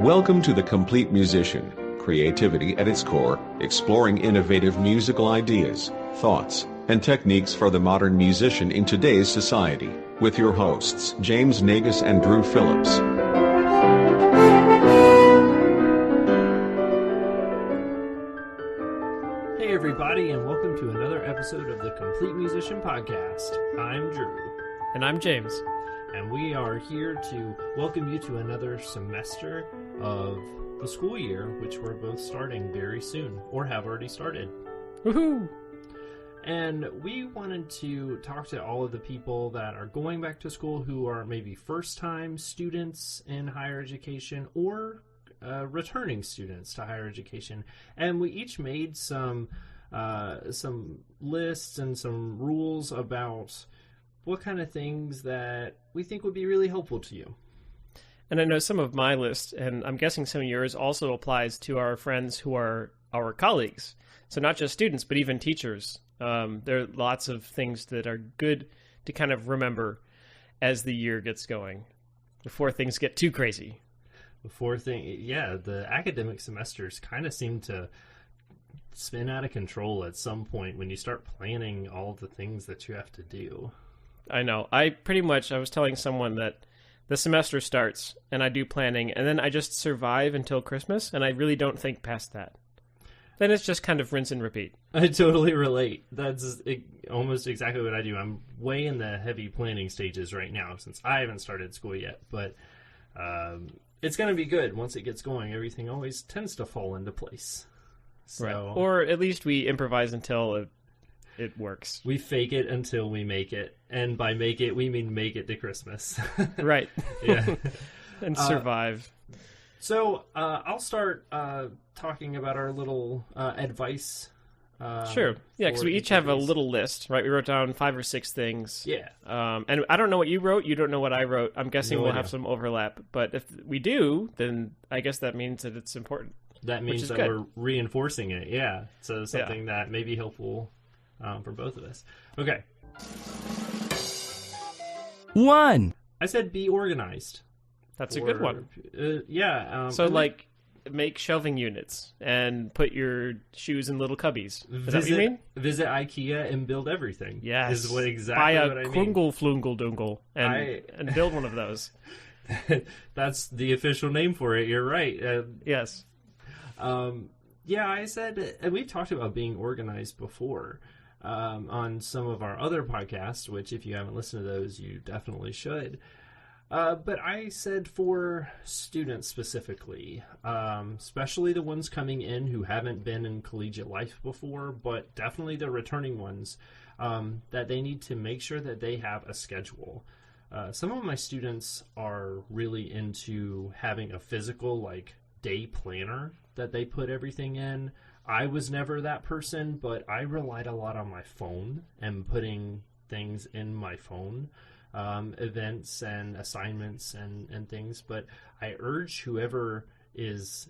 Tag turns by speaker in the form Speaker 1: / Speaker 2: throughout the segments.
Speaker 1: Welcome to The Complete Musician, creativity at its core, exploring innovative musical ideas, thoughts, and techniques for the modern musician in today's society, with your hosts James Nagus and Drew Phillips.
Speaker 2: Hey everybody, and welcome to another episode of the Complete Musician Podcast. I'm Drew.
Speaker 3: And I'm James.
Speaker 2: And we are here to welcome you to another semester of the school year, which we're both starting very soon, or have already started.
Speaker 3: Woohoo!
Speaker 2: And we wanted to talk to all of the people that are going back to school who are maybe first-time students in higher education or returning students to higher education. And we each made some lists and some rules about what kind of things that we think would be really helpful to you.
Speaker 3: And I know some of my list, and I'm guessing some of yours also applies to our friends who are our colleagues. So not just students, but even teachers. There are lots of things that are good to kind of remember as the year gets going, before things get too crazy.
Speaker 2: The academic semesters kind of seem to spin out of control at some point when you start planning all the things that you have to do.
Speaker 3: I know. I was telling someone that the semester starts and I do planning and then I just survive until Christmas and I really don't think past that. Then it's just kind of rinse and repeat.
Speaker 2: I totally relate. That's almost exactly what I do. I'm way in the heavy planning stages right now since I haven't started school yet, but it's going to be good. Once it gets going, everything always tends to fall into place. So,
Speaker 3: right. Or at least we improvise until it works.
Speaker 2: We fake it until we make it. And by make it, we mean make it to Christmas.
Speaker 3: Right.
Speaker 2: Yeah.
Speaker 3: And survive.
Speaker 2: So I'll start talking about our little advice.
Speaker 3: Sure. Yeah, because we each have a little list, right? We wrote down 5 or 6 things.
Speaker 2: Yeah.
Speaker 3: And I don't know what you wrote. You don't know what I wrote. I'm guessing we'll
Speaker 2: idea.
Speaker 3: have some overlap. But if we do, then I guess that means that it's important.
Speaker 2: That means that
Speaker 3: good.
Speaker 2: we're reinforcing it. Yeah. So something that may be helpful for both of us. Okay.
Speaker 4: 1.
Speaker 2: I said be organized.
Speaker 3: That's a good one.
Speaker 2: Make
Speaker 3: shelving units and put your shoes in little cubbies. Is that what you mean?
Speaker 2: Visit IKEA and build everything.
Speaker 3: Yes.
Speaker 2: Is what
Speaker 3: Buy
Speaker 2: exactly
Speaker 3: a
Speaker 2: what I mean.
Speaker 3: krungle flungle dungle and build one of those.
Speaker 2: That's the official name for it. You're right.
Speaker 3: Yes.
Speaker 2: I said, and we've talked about being organized before on some of our other podcasts, which if you haven't listened to those, you definitely should. But I said for students specifically, especially the ones coming in who haven't been in collegiate life before, but definitely the returning ones, that they need to make sure that they have a schedule. Some of my students are really into having a physical, day planner that they put everything in. I was never that person, but I relied a lot on my phone and putting things in my phone. Events and assignments and things, but I urge whoever is,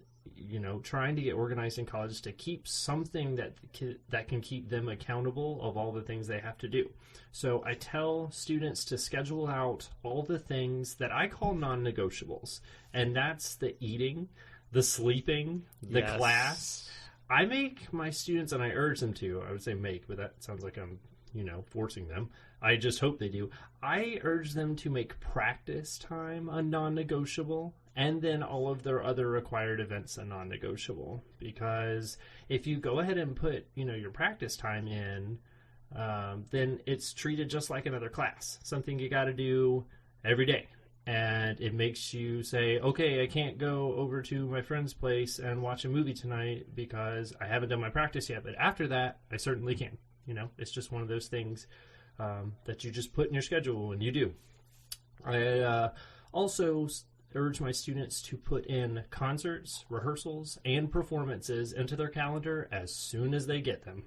Speaker 2: trying to get organized in college to keep something that can keep them accountable of all the things they have to do. So I tell students to schedule out all the things that I call non-negotiables, and that's the eating, the sleeping, the class. I make my students, and I urge them to, I would say make, but that sounds like I'm forcing them. I just hope they do. I urge them to make practice time a non-negotiable, and then all of their other required events a non-negotiable. Because if you go ahead and put, your practice time in, then it's treated just like another class. Something you got to do every day. And it makes you say, okay, I can't go over to my friend's place and watch a movie tonight because I haven't done my practice yet. But after that, I certainly can. It's just one of those things that you just put in your schedule and you do. I also urge my students to put in concerts, rehearsals, and performances into their calendar as soon as they get them.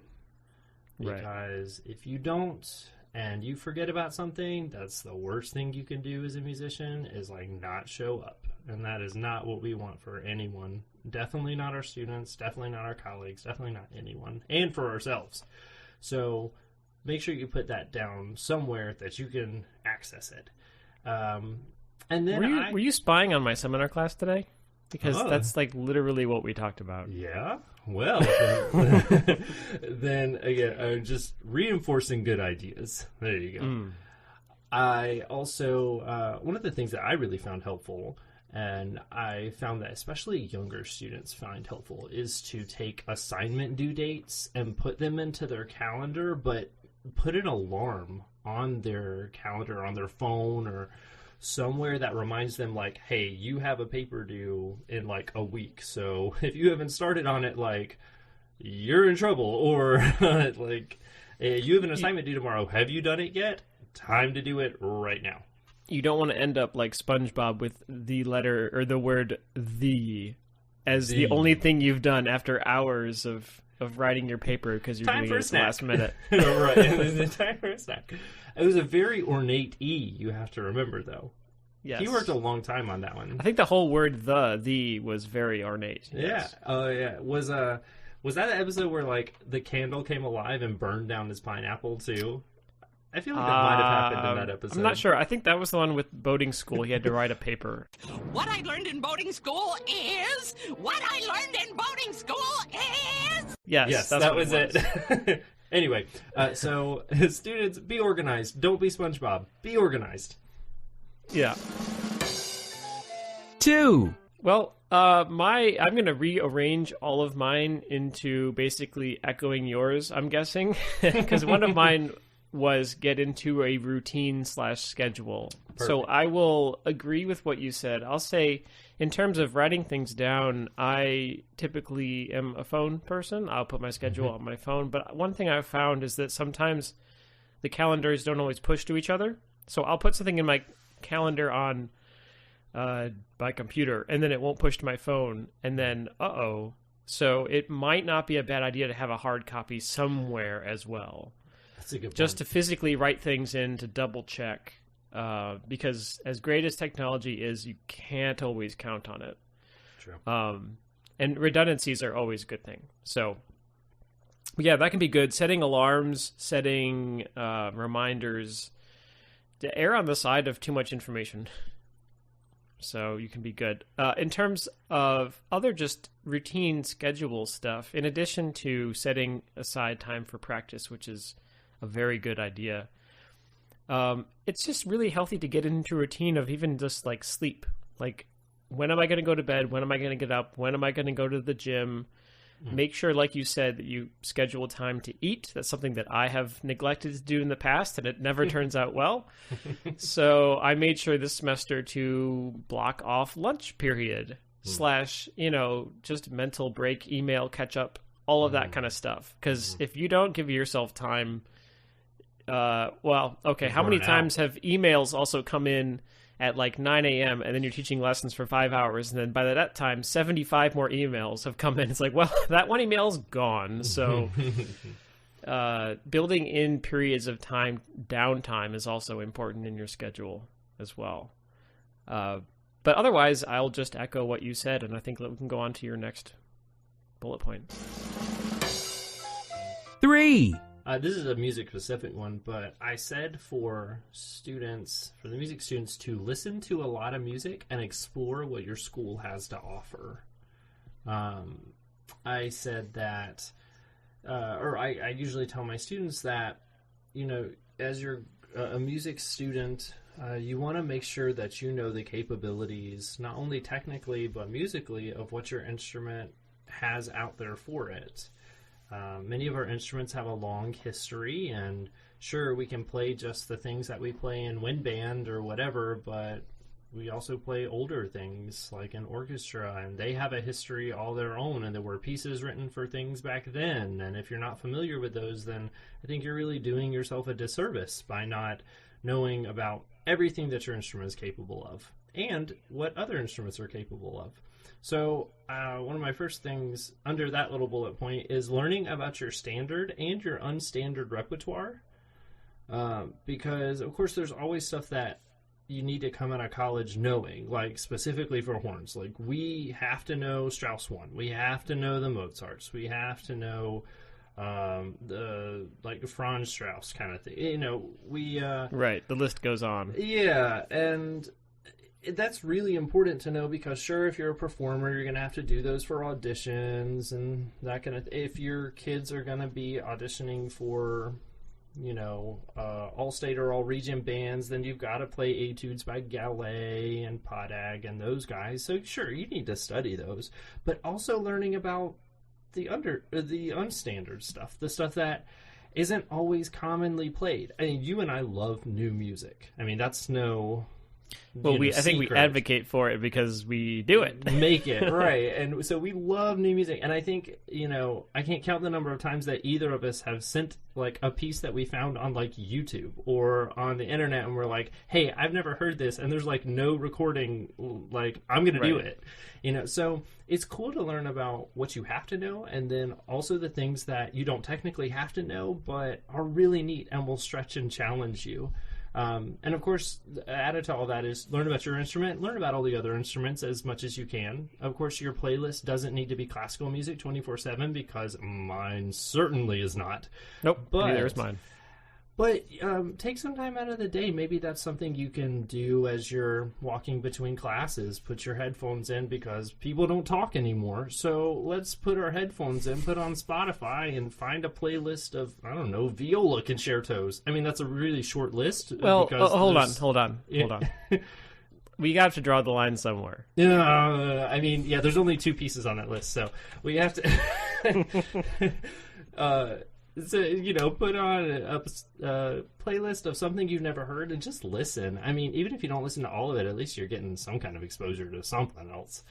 Speaker 2: Because if you don't and you forget about something, that's the worst thing you can do as a musician is not show up. And that is not what we want for anyone. Definitely not our students, definitely not our colleagues, definitely not anyone, and for ourselves. So make sure you put that down somewhere that you can access it. And then
Speaker 3: were you spying on my seminar class today? Because that's like literally what we talked about.
Speaker 2: Yeah. Well, then again, I'm just reinforcing good ideas. There you go. I also, one of the things that I really found helpful, and I found that especially younger students find helpful, is to take assignment due dates and put them into their calendar, but put an alarm on their calendar, on their phone, or somewhere that reminds them, like, hey, you have a paper due in like a week, so if you haven't started on it, like, you're in trouble. Or like, hey, you have an assignment due tomorrow, have you done it yet? Time to do it right now.
Speaker 3: You don't want to end up like SpongeBob with the letter or the word "the" as the only thing you've done after hours of writing your paper because you're doing it at the last minute.
Speaker 2: Right, it was time for a snack. It was a very ornate E, you have to remember, though.
Speaker 3: Yes.
Speaker 2: He worked a long time on that one.
Speaker 3: I think the whole word "the" was very ornate.
Speaker 2: Yeah.
Speaker 3: Yes.
Speaker 2: Oh, yeah. Was that an episode where, like, the candle came alive and burned down his pineapple, too? I feel like that might have happened in that episode.
Speaker 3: I'm not sure. I think that was the one with boating school. He had to write a paper.
Speaker 4: What I learned in boating school is... What I learned in boating school is...
Speaker 2: Yes, that was it. Anyway, so students, be organized. Don't be SpongeBob. Be organized.
Speaker 3: Yeah.
Speaker 5: 2.
Speaker 3: Well, I'm going to rearrange all of mine into basically echoing yours, I'm guessing. Because one of mine was get into a routine/schedule. Perfect. So I will agree with what you said. I'll say, in terms of writing things down, I typically am a phone person. I'll put my schedule on my phone. But one thing I've found is that sometimes the calendars don't always push to each other. So I'll put something in my calendar on my computer, and then it won't push to my phone. And then, so it might not be a bad idea to have a hard copy somewhere as well.
Speaker 2: That's a good point.
Speaker 3: Just to physically write things in to double check, because as great as technology is, you can't always count on it.
Speaker 2: True.
Speaker 3: And redundancies are always a good thing. So, yeah, that can be good. Setting alarms, setting reminders, to err on the side of too much information. So you can be good. In terms of other just routine schedule stuff, in addition to setting aside time for practice, which is a very good idea, it's just really healthy to get into a routine of even just like sleep. Like, when am I going to go to bed? When am I going to get up? When am I going to go to the gym? Make sure, like you said, that you schedule time to eat. That's something that I have neglected to do in the past, and it never turns out well. So I made sure this semester to block off lunch period / just mental break, email, catch up, all of that kind of stuff. Because if you don't give yourself time, how many times have emails also come in at like 9 a.m. and then you're teaching lessons for 5 hours, and then by that time 75 more emails have come in. It's like, well, that one email's gone. So building in periods of downtime is also important in your schedule as well. But otherwise, I'll just echo what you said, and I think that we can go on to your next bullet point.
Speaker 5: 3.
Speaker 2: This is a music-specific one, but I said for the music students, to listen to a lot of music and explore what your school has to offer. I said that, I usually tell my students that, as you're a music student, you want to make sure that you know the capabilities, not only technically, but musically, of what your instrument has out there for it. Many of our instruments have a long history, and sure, we can play just the things that we play in wind band or whatever, but we also play older things like an orchestra, and they have a history all their own, and there were pieces written for things back then. And if you're not familiar with those, then I think you're really doing yourself a disservice by not knowing about everything that your instrument is capable of and what other instruments are capable of. So one of my first things under that little bullet point is learning about your standard and your unstandard repertoire, because, of course, there's always stuff that you need to come out of college knowing, like specifically for horns. Like, we have to know Strauss 1. We have to know the Mozarts. We have to know the Franz Strauss kind of thing.
Speaker 3: Right, the list goes on.
Speaker 2: Yeah, and that's really important to know because, sure, if you're a performer, you're going to have to do those for auditions and that kind of. If your kids are going to be auditioning for, all-state or all-region bands, then you've got to play Etudes by Gallet and Podag and those guys. So, sure, you need to study those, but also learning about the unstandard stuff, the stuff that isn't always commonly played. I mean, you and I love new music. I mean, that's no.
Speaker 3: Well, I think we advocate for it because we do it.
Speaker 2: Make it, right. And so we love new music. And I think, I can't count the number of times that either of us have sent, like, a piece that we found on, like, YouTube or on the internet, and we're like, hey, I've never heard this, and there's, like, no recording, like, I'm going to do it. So it's cool to learn about what you have to know, and then also the things that you don't technically have to know, but are really neat and will stretch and challenge you. And of course, added to all that is learn about your instrument, learn about all the other instruments as much as you can. Of course, your playlist doesn't need to be classical music 24/7 because mine certainly is not.
Speaker 3: Nope, neither is mine.
Speaker 2: But take some time out of the day. Maybe that's something you can do as you're walking between classes. Put your headphones in because people don't talk anymore. So let's put our headphones in, put on Spotify, and find a playlist of, I don't know, viola concertos. I mean, that's a really short list.
Speaker 3: Well, hold on. We got to draw the line somewhere.
Speaker 2: I mean, yeah, there's only 2 pieces on that list, so we have to... So, put on a playlist of something you've never heard and just listen. I mean, even if you don't listen to all of it, at least you're getting some kind of exposure to something else.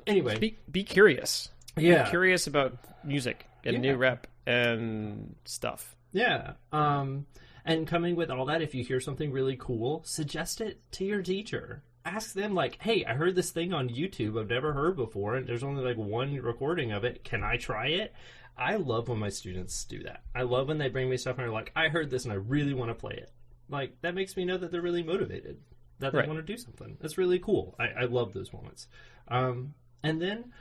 Speaker 2: Anyway.
Speaker 3: Be curious.
Speaker 2: Yeah.
Speaker 3: Be curious about music and new rep and stuff.
Speaker 2: Yeah. And coming with all that, if you hear something really cool, suggest it to your teacher. Ask them, like, hey, I heard this thing on YouTube I've never heard before, and there's only, like, one recording of it. Can I try it? I love when my students do that. I love when they bring me stuff and they're like, I heard this and I really want to play it. Like, that makes me know that they're really motivated, that they want to do something. That's really cool. I love those moments. And then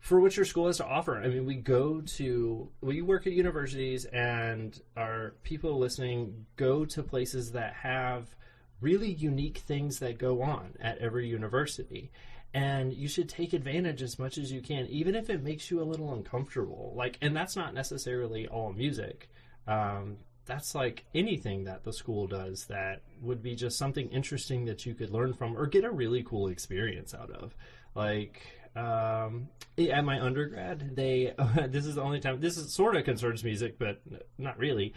Speaker 2: for what your school has to offer, I mean, we work at universities, and our people listening go to places that have really unique things that go on at every university. And you should take advantage as much as you can, even if it makes you a little uncomfortable. Like, and that's not necessarily all music. That's like anything that the school does that would be just something interesting that you could learn from or get a really cool experience out of. Like, at my undergrad, this is the only time, this is sort of concerns music, but not really.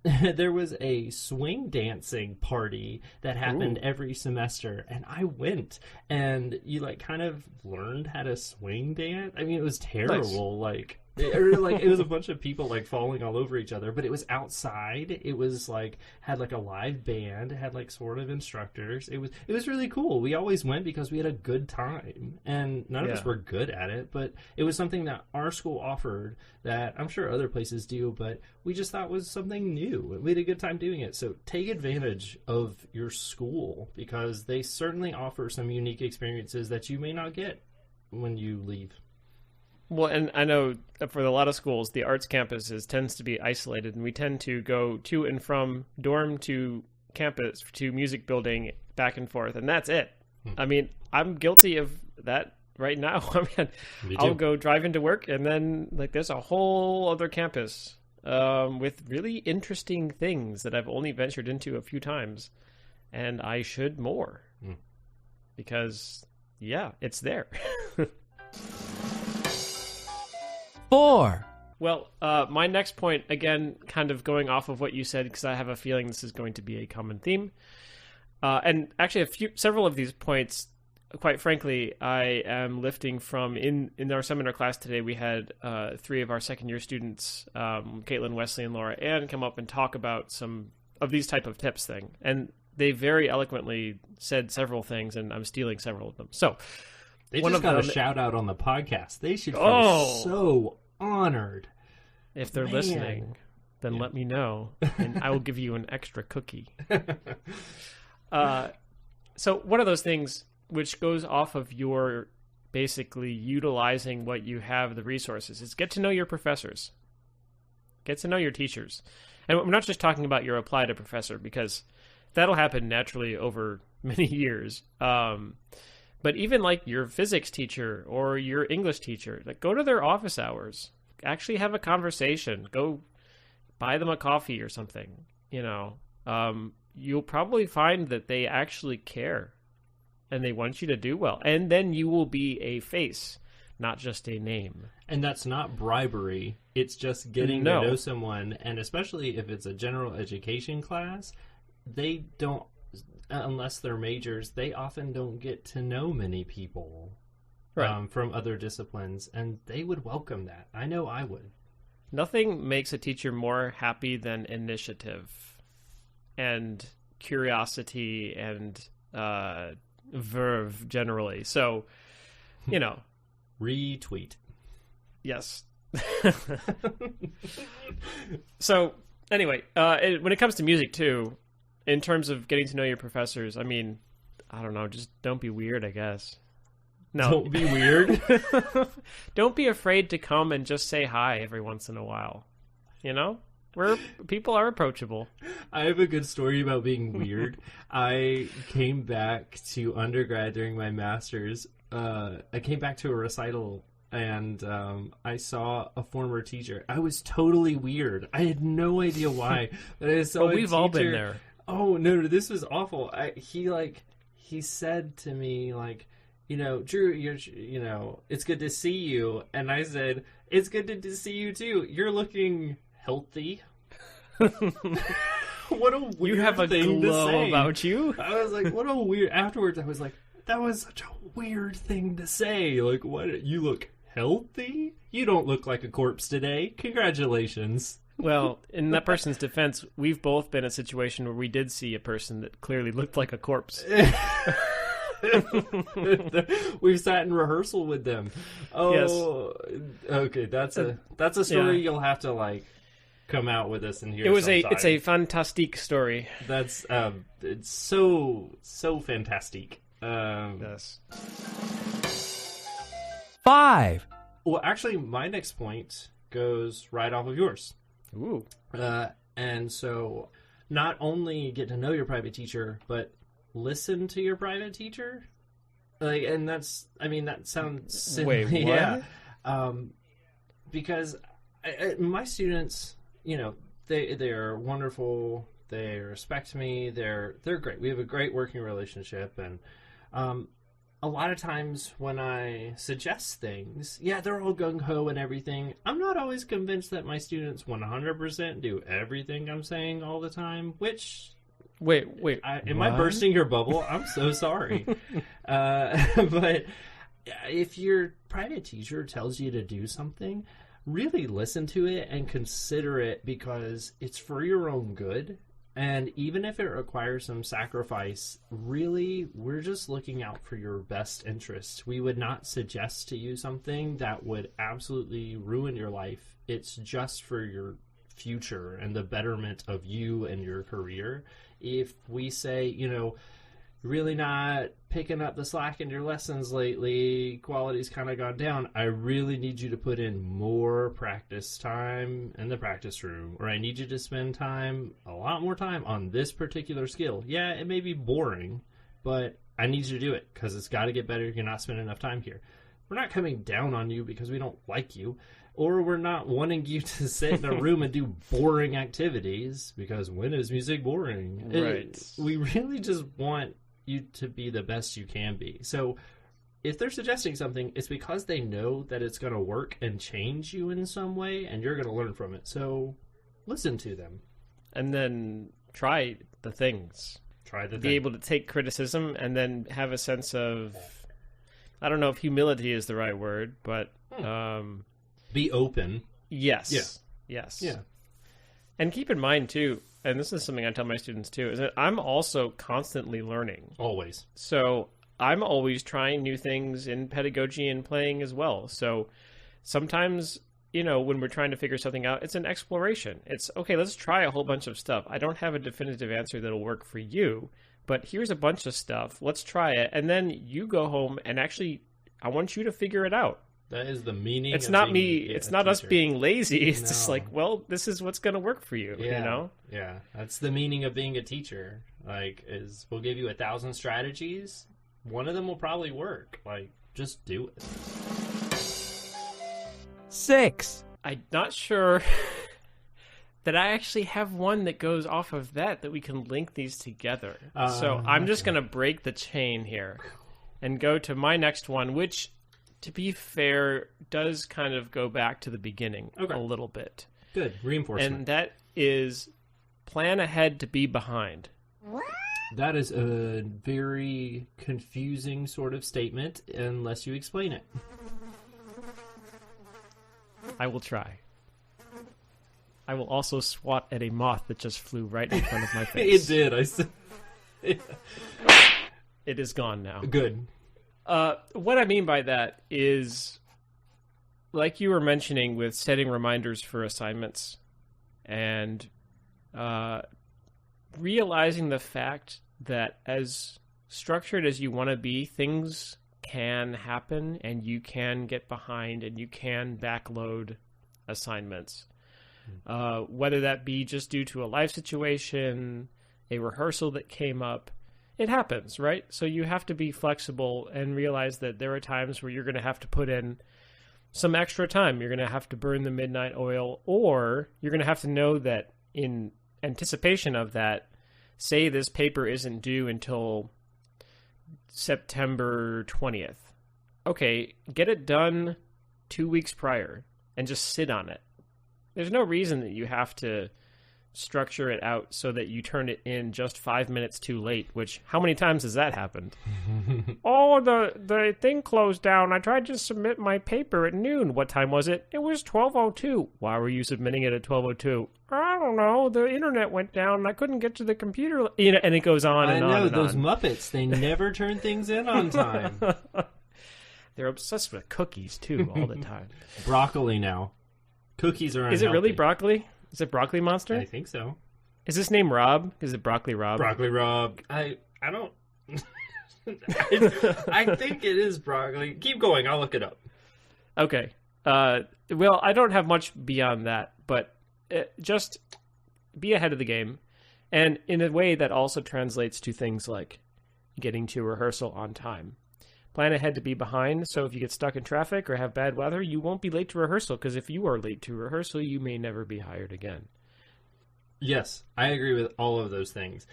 Speaker 2: There was a swing dancing party that happened every semester, and I went, and you like kind of learned how to swing dance. I mean, it was terrible. Nice. It was a bunch of people like falling all over each other, but it was outside. It was like had like a live band, had like sort of instructors. It was really cool. We always went because we had a good time, and none of us were good at it, but it was something that our school offered that I'm sure other places do, but we just thought was something new. We had a good time doing it. So take advantage of your school because they certainly offer some unique experiences that you may not get when you leave.
Speaker 3: Well, and I know for a lot of schools, the arts campuses tends to be isolated, and we tend to go to and from dorm to campus to music building back and forth, and that's it. I mean, I'm guilty of that right now. I mean, I'll go drive into work, and then like there's a whole other campus with really interesting things that I've only ventured into a few times, and I should more because, it's there.
Speaker 5: 4.
Speaker 3: Well, my next point, again, kind of going off of what you said, because I have a feeling this is going to be a common theme. And actually, several of these points, quite frankly, I am lifting from in our seminar class today. We had 3 of our second-year students, Caitlin, Wesley, and Laura Ann, come up and talk about some of these type of tips thing. And they very eloquently said several things, and I'm stealing several of them. So
Speaker 2: they just got a shout out on the podcast. They should feel so honored.
Speaker 3: If they're listening, then let me know, and I will give you an extra cookie. So one of those things which goes off of your basically utilizing what you have, the resources, is get to know your professors. Get to know your teachers. And I'm not just talking about your applied professor, because that'll happen naturally over many years. But even like your physics teacher or your English teacher, like go to their office hours, actually have a conversation, go buy them a coffee or something, you'll probably find that they actually care and they want you to do well. And then you will be a face, not just a name.
Speaker 2: And that's not bribery. It's just getting to know someone. And especially if it's a general education class, they don't, unless they're majors, they often don't get to know many people from other disciplines. And they would welcome that. I know I would.
Speaker 3: Nothing makes a teacher more happy than initiative and curiosity and verve generally. So,
Speaker 2: retweet.
Speaker 3: Yes. So anyway, when it comes to music too, in terms of getting to know your professors, I mean, I don't know, just don't be weird, I guess. No.
Speaker 2: Don't be weird.
Speaker 3: Don't be afraid to come and just say hi every once in a while. People are approachable.
Speaker 2: I have a good story about being weird. I came back to undergrad during my master's. I came back to a recital and I saw a former teacher. I was totally weird. I had no idea why. But I saw a
Speaker 3: we've all been there.
Speaker 2: Oh, no, this was awful. He said to me, like, Drew, it's good to see you. And I said, it's good to see you too. You're looking healthy. What a weird
Speaker 3: you have a
Speaker 2: thing
Speaker 3: glow
Speaker 2: to say
Speaker 3: about you.
Speaker 2: I was like, what a weird. Afterwards, I was like, that was such a weird thing to say. Like, what? You look healthy? You don't look like a corpse today. Congratulations.
Speaker 3: Well, in that person's defense, we've both been in a situation where we did see a person that clearly looked like a corpse.
Speaker 2: We've sat in rehearsal with them. Oh, yes. Okay. That's a story you'll have to come out with us and hear.
Speaker 3: It's a fantastique story.
Speaker 2: That's it's so fantastic.
Speaker 3: Yes.
Speaker 5: 5.
Speaker 2: Well, actually, my next point goes right off of yours.
Speaker 3: Ooh.
Speaker 2: And so, not only get to know your private teacher, but listen to your private teacher. And that sounds silly.
Speaker 3: Wait, what?
Speaker 2: Yeah. Because my students, they are wonderful. They respect me. They're great. We have a great working relationship. And a lot of times when I suggest things, they're all gung-ho and everything. I'm not always convinced that my students 100% do everything I'm saying all the time, which...
Speaker 3: Wait.
Speaker 2: Am I bursting your bubble? I'm so sorry. But if your private teacher tells you to do something, really listen to it and consider it, because it's for your own good. And even if it requires some sacrifice, really, we're just looking out for your best interests. We would not suggest to you something that would absolutely ruin your life. It's just for your future and the betterment of you and your career. If we say, really not picking up the slack in your lessons lately, quality's kind of gone down, I really need you to put in more practice time in the practice room, or I need you to spend a lot more time on this particular skill. Yeah, it may be boring, but I need you to do it because it's got to get better. You're not spending enough time here. We're not coming down on you because we don't like you, or we're not wanting you to sit in a room and do boring activities, because when is music boring?
Speaker 3: Right.
Speaker 2: We really just want you to be the best you can be. So if they're suggesting something, it's because they know that it's going to work and change you in some way, and you're going to learn from it. So listen to them.
Speaker 3: And then try the things. Be able to take criticism and then have a sense of, I don't know if humility is the right word, but...
Speaker 2: Be open.
Speaker 3: Yes.
Speaker 2: Yeah.
Speaker 3: Yes.
Speaker 2: Yeah.
Speaker 3: And keep in mind, too, and this is something I tell my students, too, is that I'm also constantly learning.
Speaker 2: Always.
Speaker 3: So I'm always trying new things in pedagogy and playing as well. So sometimes, when we're trying to figure something out, it's an exploration. It's, okay, let's try a whole bunch of stuff. I don't have a definitive answer that'll work for you, but here's a bunch of stuff. Let's try it. And then you go home and actually, I want you to figure it out.
Speaker 2: That is the meaning.
Speaker 3: It's
Speaker 2: of
Speaker 3: not
Speaker 2: being
Speaker 3: me.
Speaker 2: a
Speaker 3: It's not us
Speaker 2: teacher.
Speaker 3: being lazy. It's just
Speaker 2: No.
Speaker 3: like, well, this is what's going to work for you.
Speaker 2: Yeah,
Speaker 3: You know.
Speaker 2: yeah. That's the meaning of being a teacher. Like, is we'll give you 1,000 strategies. One of them will probably work. Like, just do it.
Speaker 5: 6,
Speaker 3: I'm not sure that I actually have one that goes off of that we can link these together. So I'm just going to break the chain here and go to my next one, which, to be fair, does kind of go back to the beginning
Speaker 2: Okay.
Speaker 3: a little bit.
Speaker 2: Good reinforcement.
Speaker 3: And that is plan ahead to be behind.
Speaker 2: That is a very confusing sort of statement unless you explain it.
Speaker 3: I will try. I will also swat at a moth that just flew right in front of my face.
Speaker 2: It did. I said.
Speaker 3: It is gone now.
Speaker 2: Good.
Speaker 3: What I mean by that is, like you were mentioning with setting reminders for assignments and realizing the fact that as structured as you want to be, things can happen and you can get behind and you can backload assignments. Whether that be just due to a life situation, a rehearsal that came up, it happens, right? So you have to be flexible and realize that there are times where you're going to have to put in some extra time. You're going to have to burn the midnight oil, or you're going to have to know that in anticipation of that, say this paper isn't due until September 20th. Okay, get it done 2 weeks prior and just sit on it. There's no reason that you have to structure it out so that you turn it in just 5 minutes too late, which, how many times has that happened? Oh, the thing closed down. I tried to submit my paper at noon. What time was it? It was 12:02. Why were you submitting it at 12:02? I don't know. The internet went down and I couldn't get to the computer. You know, and it goes on
Speaker 2: I
Speaker 3: and
Speaker 2: know,
Speaker 3: on and
Speaker 2: those
Speaker 3: on.
Speaker 2: Muppets, they never turn things in on time.
Speaker 3: They're obsessed with cookies, too, all the time.
Speaker 2: Broccoli now. Cookies are unhealthy.
Speaker 3: Is it really broccoli? Is it Broccoli Monster?
Speaker 2: I think so.
Speaker 3: Is this name Rob? Is it Broccoli Rob?
Speaker 2: Broccoli Rob. I don't... I think it is broccoli. Keep going. I'll look it up.
Speaker 3: Okay. Well, I don't have much beyond that, but just be ahead of the game. And in a way that also translates to things like getting to rehearsal on time. Plan ahead to be behind, so if you get stuck in traffic or have bad weather, you won't be late to rehearsal, because if you are late to rehearsal, you may never be hired again.
Speaker 2: Yes, I agree with all of those things.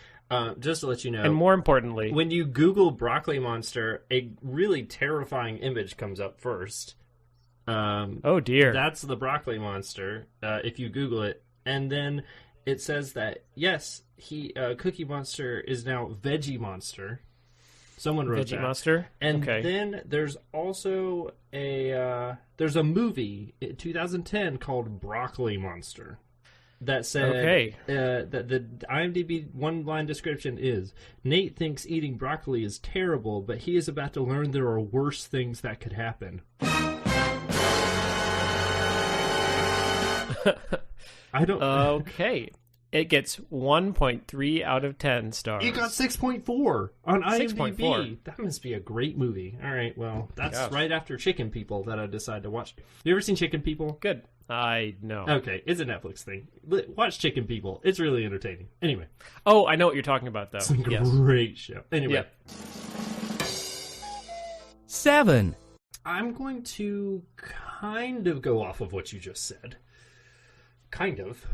Speaker 2: Just to let you know,
Speaker 3: And more importantly,
Speaker 2: when you Google broccoli monster, a really terrifying image comes up first.
Speaker 3: oh dear.
Speaker 2: That's the broccoli monster, if you Google it. And then it says that, yes, Cookie Monster is now Veggie Monster. Someone wrote
Speaker 3: Veggie
Speaker 2: that.
Speaker 3: Monster?
Speaker 2: And
Speaker 3: Okay.
Speaker 2: then there's also there's a movie in 2010 called Broccoli Monster that said
Speaker 3: Okay.
Speaker 2: that the IMDb one-line description is, Nate thinks eating broccoli is terrible, but he is about to learn there are worse things that could happen. I don't...
Speaker 3: Okay. It gets 1.3 out of 10 stars.
Speaker 2: It got 6.4 on IMDb.
Speaker 3: 6.4.
Speaker 2: That must be a great movie. All right, well, that's
Speaker 3: Gosh.
Speaker 2: right after Chicken People that I decided to watch. You ever seen Chicken People?
Speaker 3: Good. I know.
Speaker 2: Okay, it's a Netflix thing. Watch Chicken People. It's really entertaining. Anyway,
Speaker 3: Oh, I know what you're talking about, though.
Speaker 2: it's a
Speaker 3: Yes.
Speaker 2: great show. Anyway,
Speaker 3: Yep.
Speaker 5: 7,
Speaker 2: I'm going to kind of go off of what you just said. Kind of.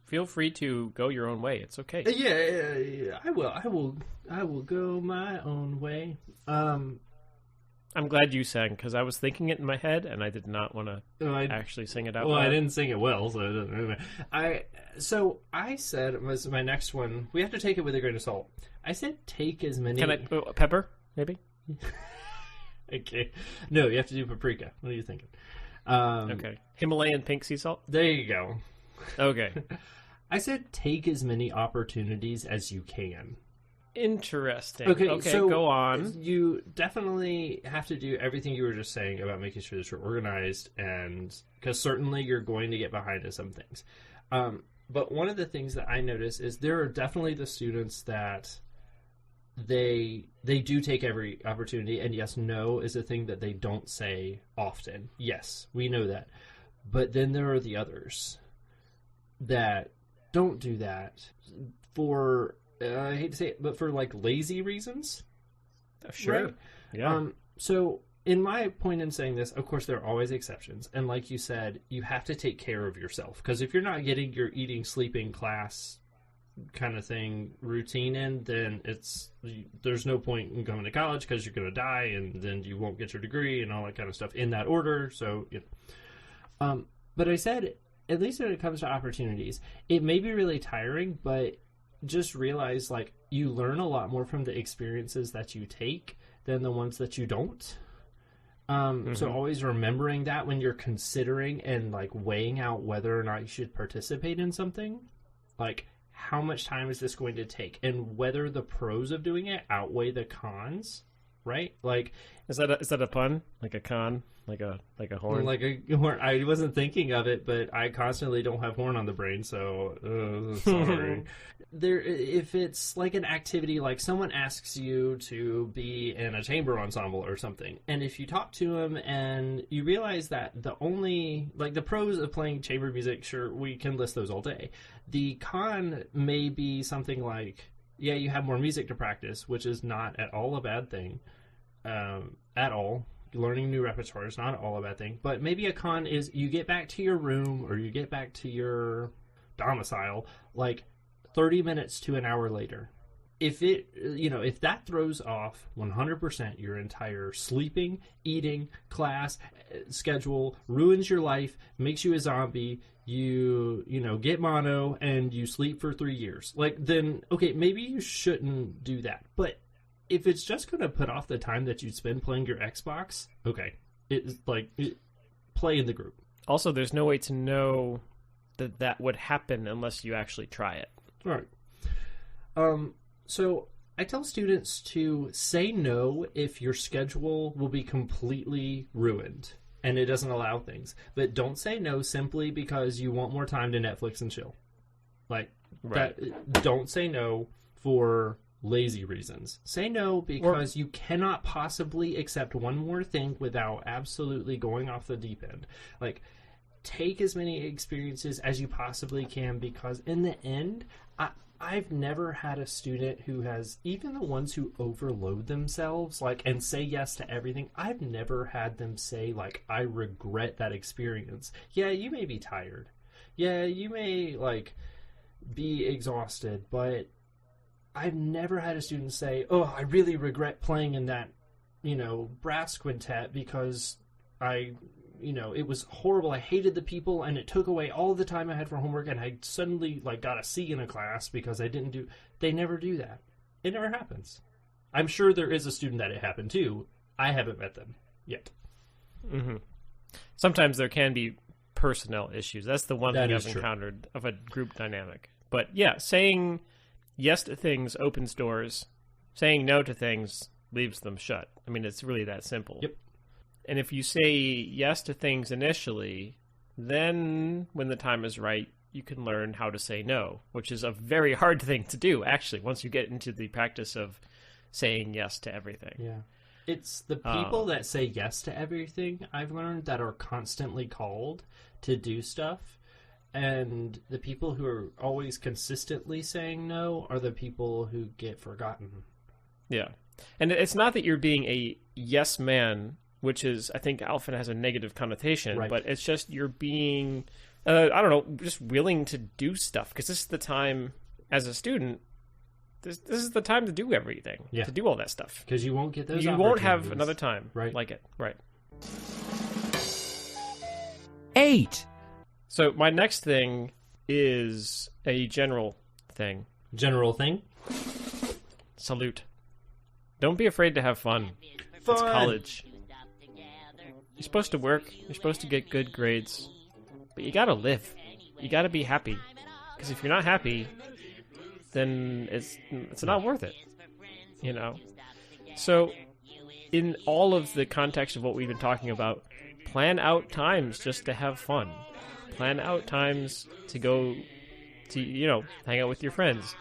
Speaker 3: Feel free to go your own way. It's okay.
Speaker 2: Yeah, I will go my own way.
Speaker 3: I'm glad you sang, because I was thinking it in my head, and I did not want to actually sing it out
Speaker 2: Well,
Speaker 3: loud.
Speaker 2: I didn't sing it well, so it doesn't matter. I said was my next one. We have to take it with a grain of salt. I said take as many.
Speaker 3: Can I pepper? Maybe.
Speaker 2: Okay. No, you have to do paprika. What are you thinking?
Speaker 3: Okay. Himalayan pink sea salt.
Speaker 2: There you go.
Speaker 3: Okay.
Speaker 2: I said take as many opportunities as you can.
Speaker 3: Interesting.
Speaker 2: Okay, so
Speaker 3: go on.
Speaker 2: You definitely have to do everything you were just saying about making sure that you're organized, and because certainly you're going to get behind in some things. But one of the things that I notice is there are definitely the students that they do take every opportunity, and yes, no is a thing that they don't say often. Yes, we know that. But then there are the others that don't do that for, I hate to say it, but for like lazy reasons.
Speaker 3: Sure.
Speaker 2: Right?
Speaker 3: Yeah.
Speaker 2: So in my point in saying this, of course, there are always exceptions. And like you said, you have to take care of yourself. Because if you're not getting your eating, sleeping, class kind of thing routine in, then there's no point in going to college because you're going to die, and then you won't get your degree and all that kind of stuff in that order. So, but I said, at least when it comes to opportunities, it may be really tiring, but just realize like you learn a lot more from the experiences that you take than the ones that you don't. So always remembering that when you're considering and like weighing out whether or not you should participate in something, like how much time is this going to take, and whether the pros of doing it outweigh the cons, right? Like,
Speaker 3: is that a pun? Like a con? Like a horn?
Speaker 2: Like a horn. I wasn't thinking of it, but I constantly don't have horn on the brain, so sorry. If it's like an activity, like someone asks you to be in a chamber ensemble or something, and if you talk to them and you realize that the pros of playing chamber music, sure, we can list those all day. The con may be something like, yeah, you have more music to practice, which is not at all a bad thing, at all. Learning new repertoire is not all a bad thing, but maybe a con is you get back to your room or you get back to your domicile like 30 minutes to an hour later. If that throws off 100% your entire sleeping, eating, class schedule, ruins your life, makes you a zombie, you get mono and you sleep for 3 years, like, then okay, maybe you shouldn't do that. But if it's just going to put off the time that you'd spend playing your Xbox, okay, play in the group.
Speaker 3: Also, there's no way to know that would happen unless you actually try it.
Speaker 2: All right. So I tell students to say no if your schedule will be completely ruined and it doesn't allow things. But don't say no simply because you want more time to Netflix and chill. Like,
Speaker 3: right.
Speaker 2: Don't say no for lazy reasons. Say no because you cannot possibly accept one more thing without absolutely going off the deep end. Like, take as many experiences as you possibly can, because in the end, I've never had a student who has, even the ones who overload themselves, like, and say yes to everything, I've never had them say, like, I regret that experience. Yeah, you may be tired. Yeah, you may, like, be exhausted, but I've never had a student say, oh, I really regret playing in that, brass quintet because it was horrible. I hated the people and it took away all the time I had for homework, and I suddenly got a C in a class because I didn't do. They never do that. It never happens. I'm sure there is a student that it happened to. I haven't met them yet.
Speaker 3: Mm-hmm. Sometimes there can be personnel issues. That's the one thing I've encountered of a group dynamic. But yeah, saying yes to things opens doors. Saying no to things leaves them shut. I mean, it's really that simple.
Speaker 2: Yep.
Speaker 3: And if you say yes to things initially, then when the time is right, you can learn how to say no, which is a very hard thing to do, actually, once you get into the practice of saying yes to everything.
Speaker 2: Yeah. It's the people that say yes to everything, I've learned, that are constantly called to do stuff. And the people who are always consistently saying no are the people who get forgotten. Yeah.
Speaker 3: And it's not that you're being a yes man, which is, I think, often has a negative connotation,
Speaker 2: right.
Speaker 3: But it's just you're being, just willing to do stuff. Because this is the time, as a student, this is the time to do everything, to do all that stuff.
Speaker 2: Because you won't get those
Speaker 3: You won't have another time like it. Right.
Speaker 5: 8.
Speaker 3: So my next thing is a general thing.
Speaker 2: General thing?
Speaker 3: Salute. Don't be afraid to have fun. It's college. You're supposed to work. You're supposed to get good grades. But you gotta live. You gotta be happy. Because if you're not happy, then it's not worth it. So, in all of the context of what we've been talking about, plan out times just to have fun. Plan out times to go to, hang out with your friends.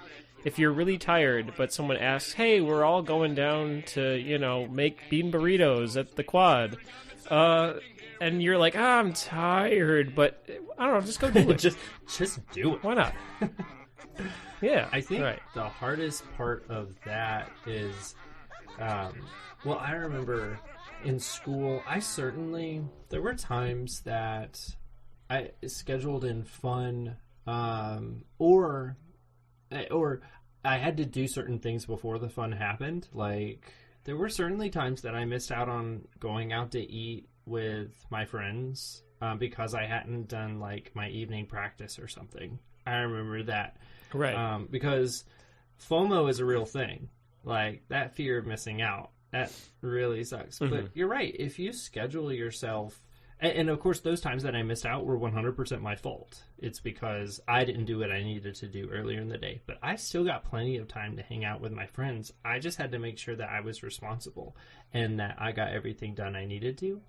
Speaker 3: if you're really tired, but someone asks, hey, we're all going down to, make bean burritos at the quad, and you're like, I'm tired, but I don't know, just go do it.
Speaker 2: just do it.
Speaker 3: Why not? Yeah.
Speaker 2: I think
Speaker 3: right.
Speaker 2: the hardest part of that is, I remember in school, there were times that I scheduled in fun, or I had to do certain things before the fun happened. Like, there were certainly times that I missed out on going out to eat with my friends because I hadn't done, like, my evening practice or something. I remember that.
Speaker 3: Right.
Speaker 2: Because FOMO is a real thing. Like, that fear of missing out, that really sucks. Mm-hmm. But you're right. If you schedule yourself... And of course, those times that I missed out were 100% my fault. It's because I didn't do what I needed to do earlier in the day. But I still got plenty of time to hang out with my friends. I just had to make sure that I was responsible and that I got everything done I needed to.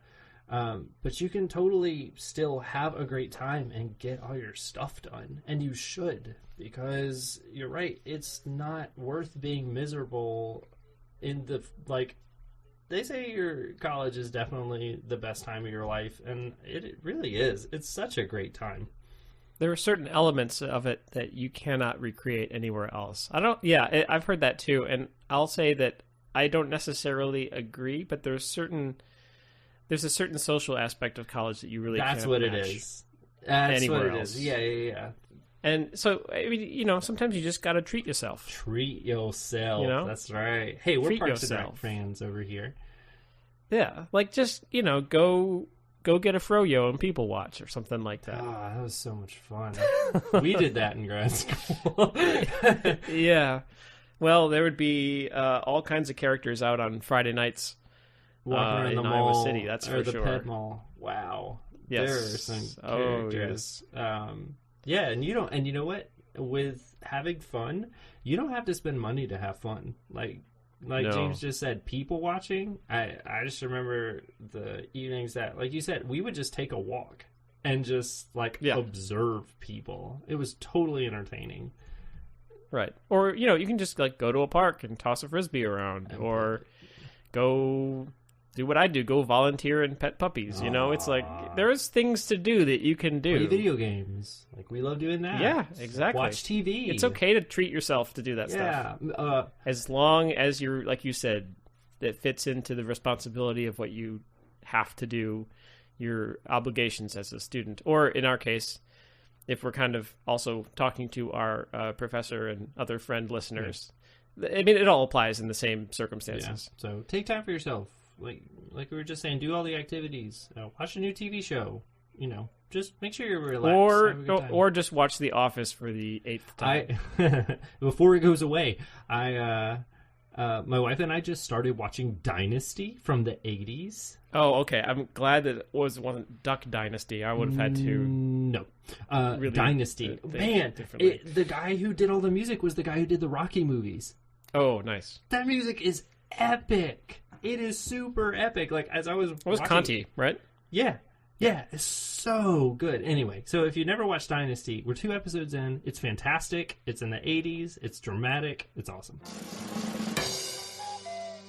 Speaker 2: But you can totally still have a great time and get all your stuff done. And you should, because you're right. It's not worth being miserable in the, like... They say your college is definitely the best time of your life, and it really is. It's such a great time.
Speaker 3: There are certain elements of it that you cannot recreate anywhere else. I've heard that too, and I'll say that I don't necessarily agree, but there's a certain social aspect of college that you really can't match.
Speaker 2: That's what it is. That's what it is. Yeah.
Speaker 3: And so, I mean, sometimes you just got to treat yourself.
Speaker 2: Treat yourself. That's right. Hey, we're Parks and Rec fans over here.
Speaker 3: Yeah, like just, go get a Froyo and people watch or something like that.
Speaker 2: Oh, that was so much fun. We did that in grad school.
Speaker 3: Yeah. Well, there would be all kinds of characters out on Friday nights
Speaker 2: walking around the
Speaker 3: Iowa
Speaker 2: mall,
Speaker 3: City, that's for
Speaker 2: or the
Speaker 3: sure.
Speaker 2: Ped Mall. Wow.
Speaker 3: Yes.
Speaker 2: There are some characters.
Speaker 3: Yes.
Speaker 2: Yeah, and you know what? With having fun, you don't have to spend money to have fun. Like no. James just said, people watching. I just remember the evenings that, like you said, we would just take a walk and just observe people. It was totally entertaining.
Speaker 3: Right. Or, you can just go to a park and toss a Frisbee around, or go do what I do, go volunteer and pet puppies. It's like there's things to do that you can do.
Speaker 2: Play video games. Like, we love doing that.
Speaker 3: Yeah, exactly.
Speaker 2: Watch TV.
Speaker 3: It's okay to treat yourself to do that stuff. Yeah. As long as you're, like you said, it fits into the responsibility of what you have to do, your obligations as a student. Or in our case, if we're kind of also talking to our professor and other friend listeners, I mean, it all applies in the same circumstances.
Speaker 2: Yeah. So take time for yourself. Like we were just saying, do all the activities. Watch a new TV show. Just make sure you're relaxed.
Speaker 3: Or just watch The Office for the 8th time.
Speaker 2: Before it goes away, my wife and I just started watching Dynasty from the 80s.
Speaker 3: Oh, okay. I'm glad that it wasn't Duck Dynasty. I would have had to.
Speaker 2: No.
Speaker 3: Really
Speaker 2: Dynasty. Man, the guy who did all the music was the guy who did the Rocky movies.
Speaker 3: Oh, nice.
Speaker 2: That music is epic. It is super epic. Like, as I was
Speaker 3: It was Conti, right?
Speaker 2: Yeah. Yeah, it's so good. Anyway, so if you never watched Dynasty, we're 2 episodes in. It's fantastic. It's in the 80s. It's dramatic. It's awesome.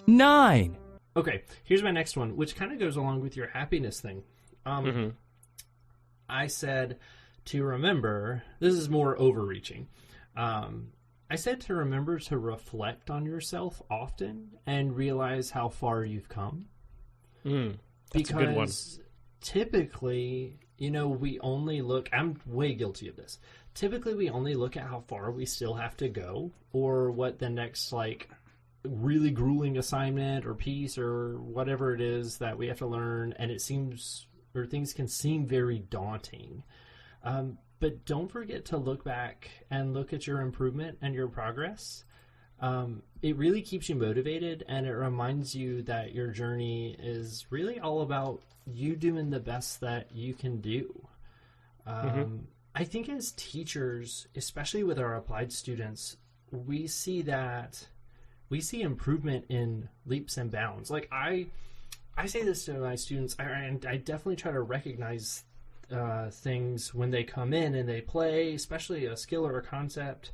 Speaker 5: 9.
Speaker 2: Okay, here's my next one, which kind of goes along with your happiness thing. I said to remember, this is more overreaching. I said to remember to reflect on yourself often and realize how far you've come.
Speaker 3: That's a good one.
Speaker 2: Typically, we only look... I'm way guilty of this. Typically, we only look at how far we still have to go, or what the next, really grueling assignment or piece or whatever it is that we have to learn, and things can seem very daunting. But don't forget to look back and look at your improvement and your progress. It really keeps you motivated, and it reminds you that your journey is really all about you doing the best that you can do. I think as teachers, especially with our applied students, we see improvement in leaps and bounds. Like, I say this to my students, and I definitely try to recognize things when they come in and they play, especially a skill or a concept.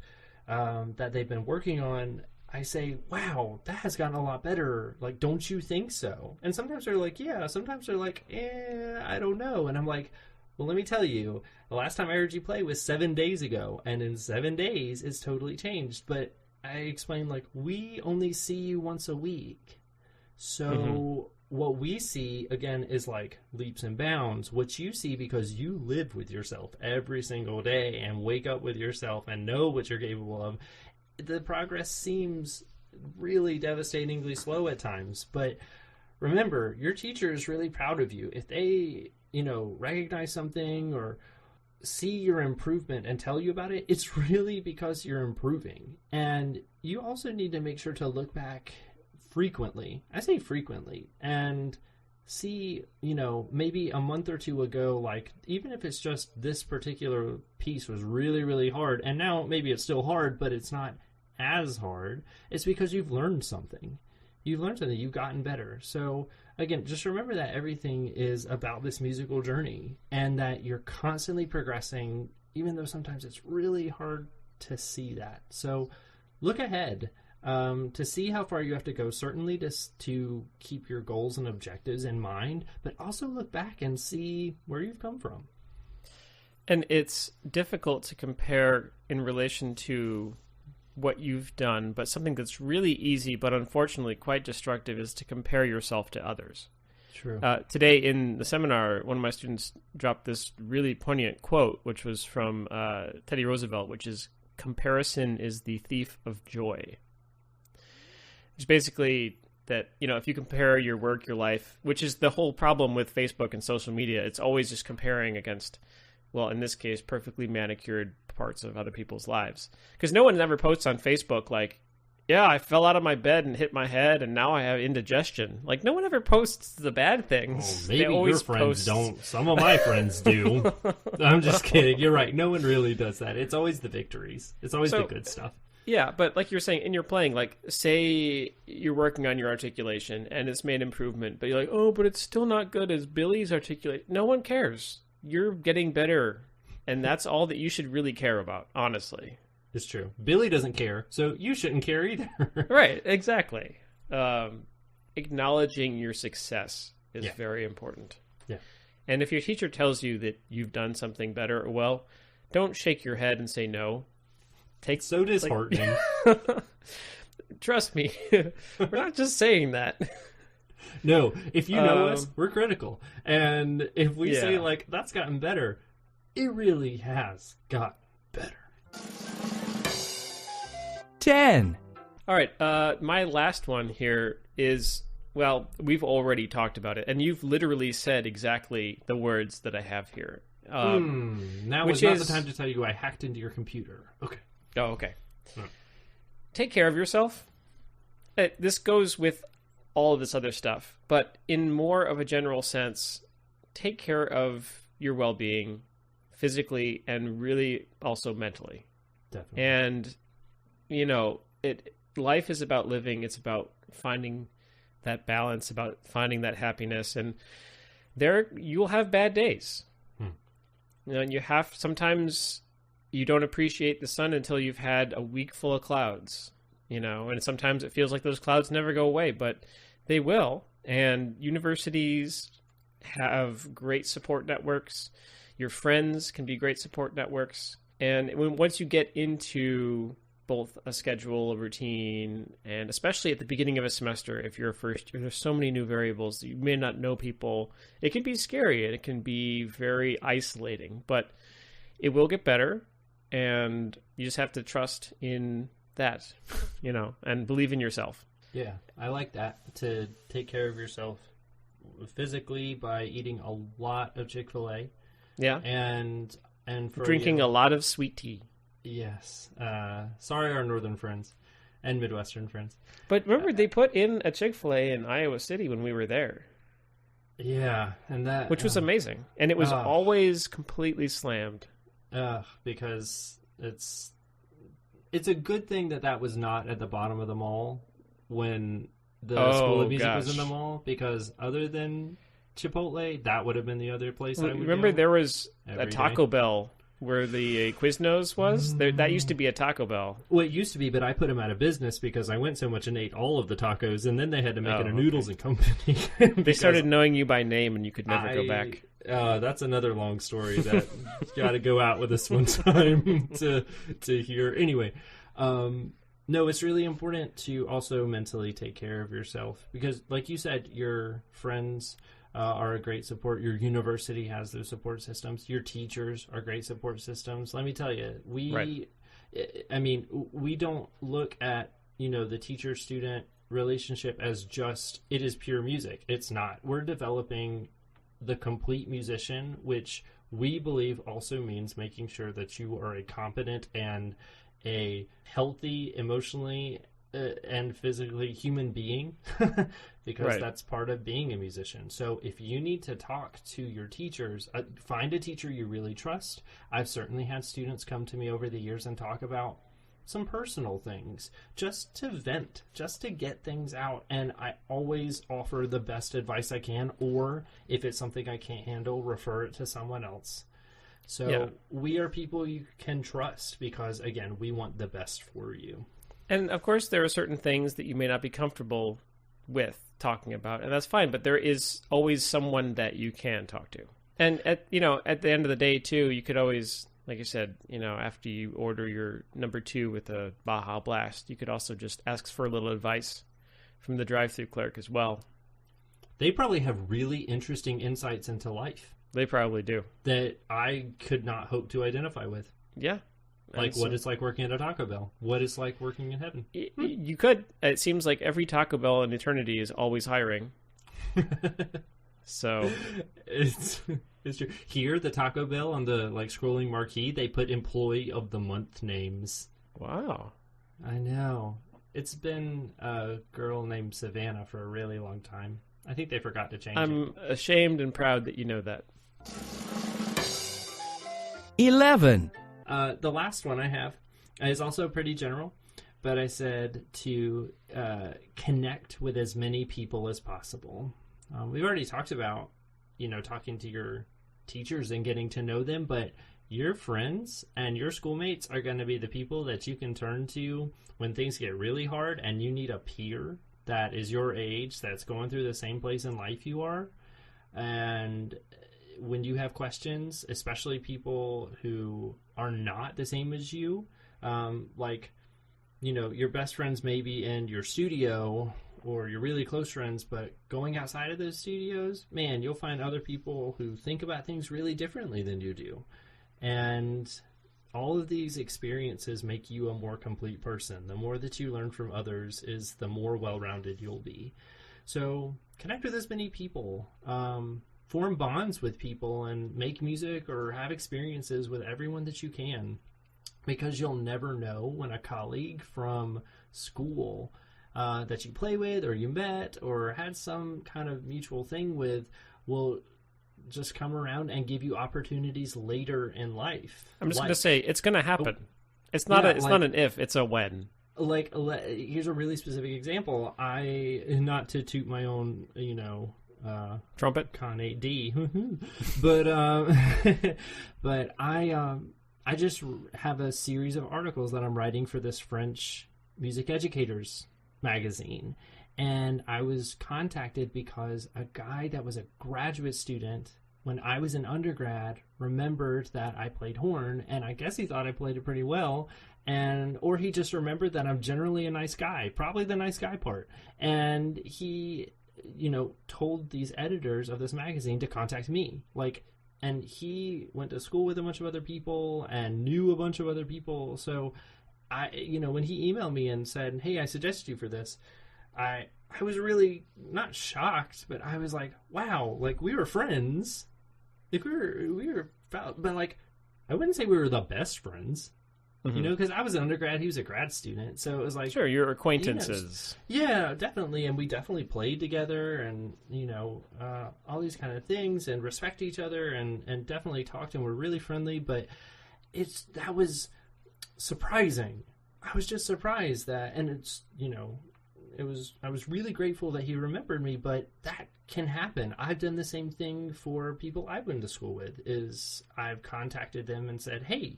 Speaker 2: that they've been working on, I say, wow, that has gotten a lot better. Like, don't you think so? And sometimes they're like, yeah. Sometimes they're like, I don't know. And I'm like, well, let me tell you, the last time I heard you play was 7 days ago. And in 7 days, it's totally changed. But I explained, like, we only see you once a week. So what we see, again, is like leaps and bounds. What you see, because you live with yourself every single day and wake up with yourself and know what you're capable of, the progress seems really devastatingly slow at times. But remember, your teacher is really proud of you. If they, recognize something or see your improvement and tell you about it, it's really because you're improving. And you also need to make sure to look back frequently. I say frequently, and see, maybe a month or two ago, like, even if it's just this particular piece was really, really hard, and now maybe it's still hard, but it's not as hard. It's because you've learned something. You've learned something. You've gotten better. So again, just remember that everything is about this musical journey, and that you're constantly progressing, even though sometimes it's really hard to see that. So look ahead to see how far you have to go, certainly to keep your goals and objectives in mind, but also look back and see where you've come from.
Speaker 3: And it's difficult to compare in relation to what you've done, but something that's really easy but unfortunately quite destructive is to compare yourself to others.
Speaker 2: True.
Speaker 3: Today in the seminar, one of my students dropped this really poignant quote, which was from Teddy Roosevelt, which is, "Comparison is the thief of joy." It's basically that, if you compare your work, your life, which is the whole problem with Facebook and social media, it's always just comparing against, well, in this case, perfectly manicured parts of other people's lives. Because no one ever posts on Facebook like, yeah, I fell out of my bed and hit my head and now I have indigestion. Like, no one ever posts the bad things.
Speaker 2: Well, maybe your friends don't. Some of my friends do. I'm just kidding. You're right. No one really does that. It's always the victories. It's always the good stuff.
Speaker 3: Yeah, but like you're saying, in your playing, like, say you're working on your articulation and it's made improvement, but you're like, oh, but it's still not good as Billy's articulate. No one cares. You're getting better. And that's all that you should really care about, honestly.
Speaker 2: It's true. Billy doesn't care, so you shouldn't care either.
Speaker 3: Right, exactly. Acknowledging your success is very important. Yeah. And if your teacher tells you that you've done something better, well, don't shake your head and say no.
Speaker 2: So disheartening.
Speaker 3: Trust me, we're not just saying that.
Speaker 2: No, if you know us, we're critical. And if we say, like, that's gotten better, it really has gotten better.
Speaker 5: 10.
Speaker 3: All right, my last one here is, well, we've already talked about it, and you've literally said exactly the words that I have here.
Speaker 2: Now is not the time to tell you I hacked into your computer. Okay.
Speaker 3: Oh, okay. Take care of yourself. This goes with all of this other stuff, but in more of a general sense, take care of your well-being physically and really also mentally.
Speaker 2: Definitely.
Speaker 3: And, life is about living. It's about finding that balance, about finding that happiness. And you'll have bad days. And sometimes you don't appreciate the sun until you've had a week full of clouds, and sometimes it feels like those clouds never go away, but they will. And universities have great support networks. Your friends can be great support networks. And once you get into both a schedule, a routine, and especially at the beginning of a semester, if you're a first year, there's so many new variables. You may not know people. It can be scary and it can be very isolating, but it will get better. And you just have to trust in that, and believe in yourself.
Speaker 2: Yeah, I like that, to take care of yourself physically by eating a lot of Chick-fil-A.
Speaker 3: Yeah.
Speaker 2: And for
Speaker 3: drinking a lot of sweet tea.
Speaker 2: Yes. Sorry, our northern friends and Midwestern friends.
Speaker 3: But remember, they put in a Chick-fil-A in Iowa City when we were there.
Speaker 2: Yeah, and which
Speaker 3: was amazing. And it was always completely slammed.
Speaker 2: Because it's a good thing that was not at the bottom of the mall when the School of Music was in the mall, because other than Chipotle, that would have been the other place I would
Speaker 3: remember
Speaker 2: go
Speaker 3: there was a Taco Bell where the Quiznos was. That used to be a Taco Bell.
Speaker 2: Well, it used to be, but I put them out of business because I went so much and ate all of the tacos, and then they had to make it a Noodles and Company.
Speaker 3: They started knowing you by name, and you could never go back.
Speaker 2: That's another long story that got to go out with us one time to hear. Anyway, no, it's really important to also mentally take care of yourself because, like you said, your friends are a great support. Your university has those support systems. Your teachers are great support systems. Let me tell you, we don't look at, the teacher-student relationship as just, it is pure music. It's not. We're developing the complete musician, which we believe also means making sure that you are a competent and a healthy, emotionally and physically human being because that's part of being a musician. So if you need to talk to your teachers, find a teacher you really trust. I've certainly had students come to me over the years and talk about some personal things just to vent, just to get things out. And I always offer the best advice I can, or if it's something I can't handle, refer it to someone else. So we are people you can trust because, again, we want the best for you.
Speaker 3: And, of course, there are certain things that you may not be comfortable with talking about, and that's fine, but there is always someone that you can talk to. And, at the end of the day, too, you could always, like you said, after you order your number 2 with a Baja Blast, you could also just ask for a little advice from the drive-thru clerk as well.
Speaker 2: They probably have really interesting insights into life.
Speaker 3: They probably do.
Speaker 2: That I could not hope to identify with.
Speaker 3: Yeah.
Speaker 2: Like what it's like working at a Taco Bell. What it's like working in heaven.
Speaker 3: You could. It seems like every Taco Bell in eternity is always hiring. So
Speaker 2: it's true. Here, the Taco Bell on the scrolling marquee, they put employee of the month names.
Speaker 3: Wow.
Speaker 2: I know. It's been a girl named Savannah for a really long time. I think they forgot to change it.
Speaker 3: I'm ashamed and proud that you know that.
Speaker 5: 11.
Speaker 2: The last one I have is also pretty general, but I said to connect with as many people as possible. We've already talked about, talking to your teachers and getting to know them, but your friends and your schoolmates are going to be the people that you can turn to when things get really hard and you need a peer that is your age, that's going through the same place in life you are. And when you have questions, especially people who are not the same as you, your best friends may be in your studio or your really close friends, but going outside of those studios, man, you'll find other people who think about things really differently than you do. And all of these experiences make you a more complete person. The more that you learn from others is the more well-rounded you'll be. So connect with as many people, form bonds with people, and make music or have experiences with everyone that you can, because you'll never know when a colleague from school that you play with or you met or had some kind of mutual thing with will just come around and give you opportunities later in life.
Speaker 3: I'm just going to say it's going to happen. It's not an if, it's a when.
Speaker 2: Here's a really specific example. Not to toot my own,
Speaker 3: trumpet
Speaker 2: Con 8D, but I just have a series of articles that I'm writing for this French music educators magazine. And I was contacted because a guy that was a graduate student when I was an undergrad remembered that I played horn, and I guess he thought I played it pretty well, or he just remembered that I'm generally a nice guy, probably the nice guy part. And he, told these editors of this magazine to contact me. And he went to school with a bunch of other people and knew a bunch of other people. So when he emailed me and said, "Hey, I suggested you for this," I was really not shocked, but I was like, wow, we were friends. We were, but I wouldn't say we were the best friends, because I was an undergrad, he was a grad student. So it was like,
Speaker 3: sure, your acquaintances.
Speaker 2: Yeah, definitely. And we definitely played together and, all these kind of things and respect each other and definitely talked and were really friendly. But that was surprising. I was just surprised that, and it's, I was really grateful that he remembered me, but that can happen. I've done the same thing for people I've been to school with, is I've contacted them and said, hey,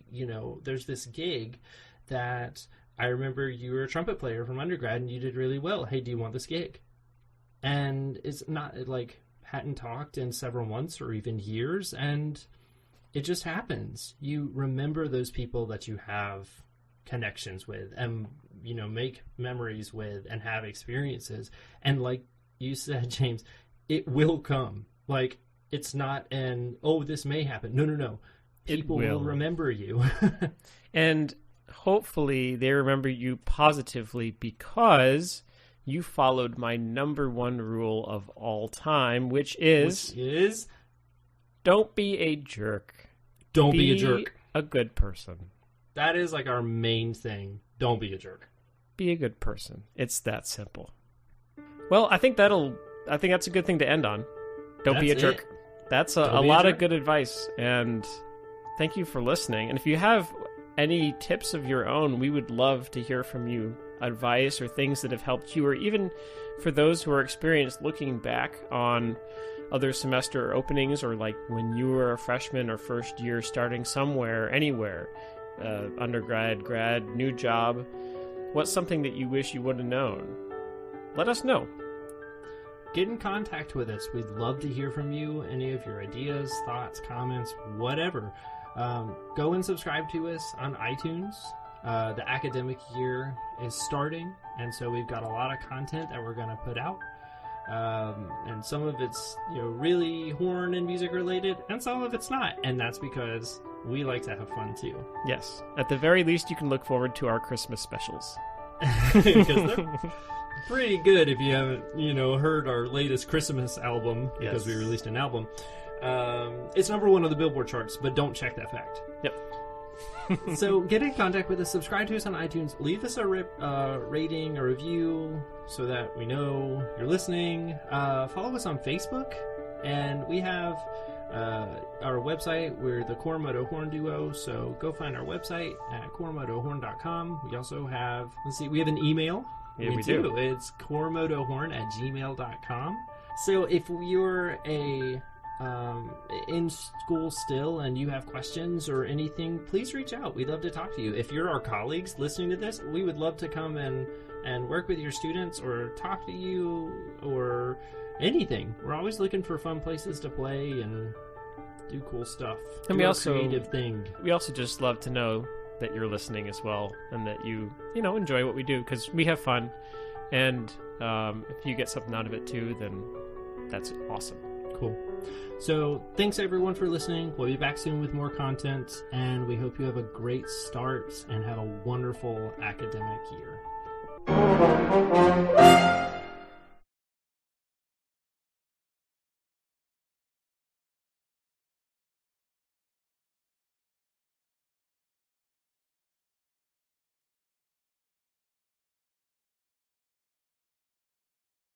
Speaker 2: there's this gig that I remember you were a trumpet player from undergrad and you did really well. Hey, do you want this gig? And it's not like hadn't talked in several months or even years, and it just happens. You remember those people that you have connections with and, make memories with and have experiences. And like you said, James, it will come. Like, it's not this may happen. No. People will remember you.
Speaker 3: And hopefully they remember you positively because you followed my number one rule of all time, which is don't be a jerk.
Speaker 2: Don't be a jerk.
Speaker 3: A good person.
Speaker 2: That is like our main thing. Don't be a jerk.
Speaker 3: Be a good person. It's that simple. Well, I think that's a good thing to end on. Don't be a jerk. That's a lot of good advice, and thank you for listening. And if you have any tips of your own, we would love to hear from you. Advice or things that have helped you, or even for those who are experienced looking back on other semester openings, or like when you were a freshman or first year starting somewhere, anywhere, undergrad, grad, new job. What's something that you wish you would have known? Let us know.
Speaker 2: Get in contact with us. We'd love to hear from you. Any of your ideas, thoughts, comments, whatever. Go and subscribe to us on iTunes. The academic year is starting, and so we've got a lot of content that we're going to put out. And some of it's really horn and music related, and some of it's not. And that's because we like to have fun too.
Speaker 3: Yes. At the very least, you can look forward to our Christmas specials.
Speaker 2: Because they're pretty good if you haven't, heard our latest Christmas album, because we released an album. It's number one on the Billboard charts, but don't check that fact.
Speaker 3: Yep.
Speaker 2: So get in contact with us. Subscribe to us on iTunes. Leave us a rating, a review, so that we know you're listening. Follow us on Facebook, and we have our website. We're the Cor Moto Horn Duo, so go find our website at cormotohorn.com. We also have, we have an email.
Speaker 3: Yeah, we do.
Speaker 2: It's cormotohorn@gmail.com. So if you're in school still and you have questions or anything, please reach out. We'd love to talk to you. If you're our colleagues listening to this, we would love to come and work with your students or talk to you or anything. We're always looking for fun places to play and do cool stuff.
Speaker 3: And
Speaker 2: we also creative thing.
Speaker 3: We also just love to know that you're listening as well, and that you enjoy what we do, because we have fun. And if you get something out of it too, then that's awesome.
Speaker 2: Cool. So thanks everyone for listening. We'll be back soon with more content, and we hope you have a great start and have a wonderful academic year.